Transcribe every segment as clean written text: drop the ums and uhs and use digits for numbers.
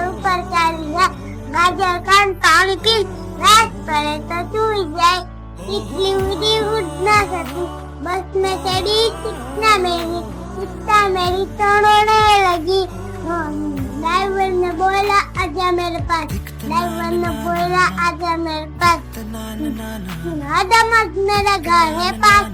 ઉપર ચાલી જાય, ગાજર કાન પાણી પી રાત પડે તો સુઈ જાય, इतनी उड़ी उड़ ना सकती, बस में चढ़ी कितना मेरी तोड़ने लगी। ड्राइवर ने बोला आजा मेरे पास, ड्राइवर ने बोला आजा मेरे पास, आदमत मेरा घर है पास।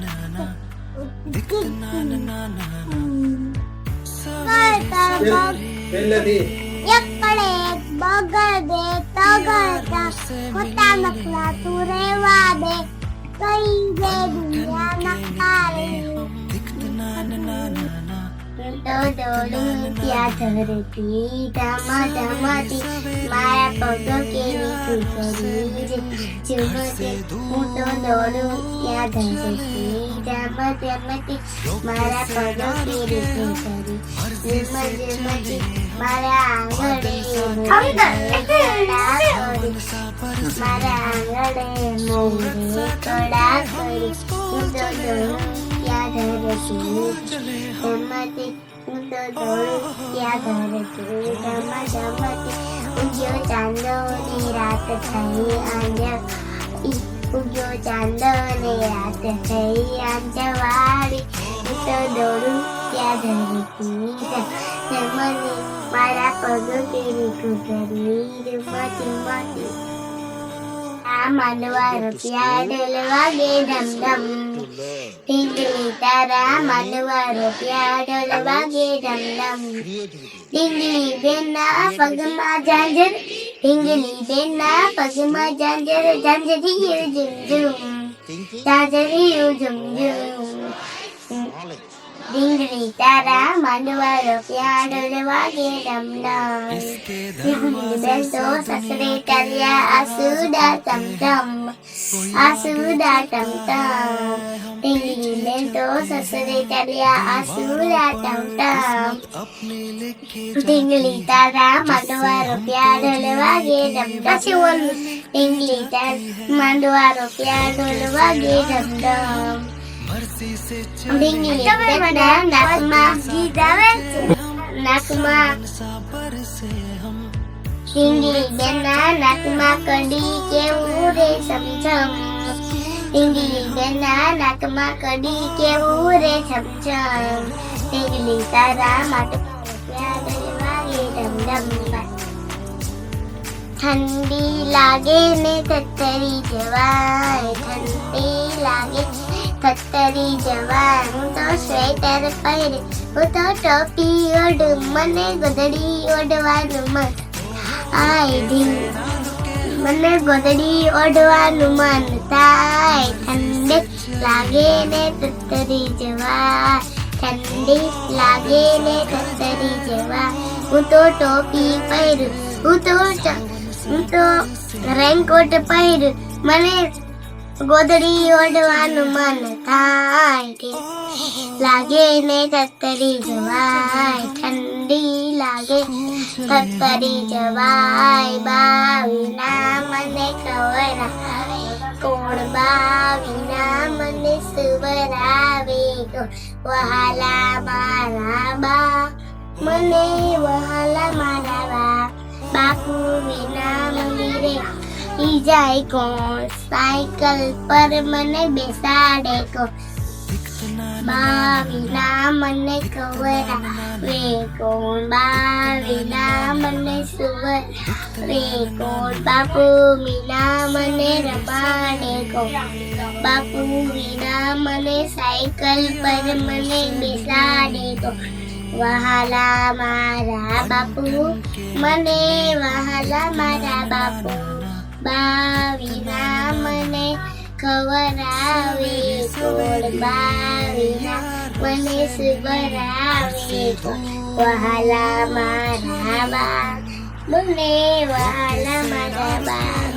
एक पड़े बगर दे तगड़ता, खोटा नखला तू रेवा दे, कहीं दे दुनिया नखारे। तो डोलूं क्या धरती धमाधमाती, मारा पगों के शरीर चुमते। હું તો ડોલूं क्या धरती धमाधमाती, मारा पगों के शरीर चुमते। मारा आंगणे मारा आंगणे मोरे कड़ा करी, હું તો ડોલूं क्या धरती धमाधमाती, હું તો ડોલूं क्या धरती धमाधमाती। ઉગ્યો ચાંદો ને રાત થઈ આંધળી, ઉગ્યો ચાંદો ને રાત થઈ આંધવાળી, હું તો ડોલूं क्या धरती ધમાધમાતી, મારા પગો કેરી ઘૂંટડી ધમાધમાતી। આ માંડવા રૂપિયા ડોલવા ગે ધમ ધમ, ઢીંગલી તારા માંડવા રૂપિયા ડોલવા ગે ધમ ધમ। ઢીંગલી બેનના પગમાં ઝાંઝર, ઢીંગલી બેનના પગમાં ઝાંઝર, ઝાંઝરિયું ઝુમ ઝુમ, ઝાંઝરિયું ઝુમ ઝુમ। ઢીંગલી તારા માંડવા રૂપિયા ડોલવા ગે ધમ ધમ, ઢીંગલી બેન તો સસરે કર્યા આસુડા તમ તમ, આસુડા તમ તમ। ઢીંગલી બેન તો સસરે કર્યા આસુડા તમ તમ, ઢીંગલી તારા માંડવા રૂપિયા ડોલવા ગે ધમ ધમ, ઢીંગલી તારા માંડવા રૂપિયા ડોલવા ગે ધમ ધમ। ઢીંગલી બેનના નાકમાં ગીત આવે છે, નાકમાં ઢીંગલી બેનના નાકમાં કડી કેવું રે સમછમ, ઢીંગલી બેનના નાકમાં કડી કેવું રે સમછમ। ઢીંગલી તારા માટે વાગે ધમ ધમ, ઠંડી લાગે ને થથરી જવાય, ઠંડી લાગે થથરી જવાય। હું તો સ્વેટર પહેરે, હું તો ટોપી ઓઢ, મને ગોદડી ઓઢવાનું મન થાય, મને ગોદડી ઓઢવાનું મન થાય। ઠંડી લાગે ને થથરી જવાય, ઠંડી લાગે ને થથરી જવાય। હું તો ટોપી પહેરું, હું તો રેનકોટ પહેરું, મને ગોદડી ઓઢવાનું મન થાય। લાગે ને થથરી જવાય, ઠંડી લાગે થથરી જવાય। બાવીના મને ખવરાવે કોણ, બાવીના મને સુવરાવે કોણ, વહાલા મારા બા મને વહાલા મારા બા। બાપુ વિના મંદિરે ઈ જાય કોણ, સાયકલ પર મને બેસાડે કોણ, બા વિના મને ખવરાવે કોણ, બા વિના મને સુવરાવે કોણ, બાપુ વિના મને રમાડે કોણ, બાપુ વિના મને સાયકલ પર મને બેસાડે કોણ, વહાલા મારા બાપુ મને વહાલા મારા બાપુ। બા વિના મને ખવરાવે કોણ, બા વિના મને સુવરાવે કોણ, વહાલા મારા બા મને વહાલા મારા બા।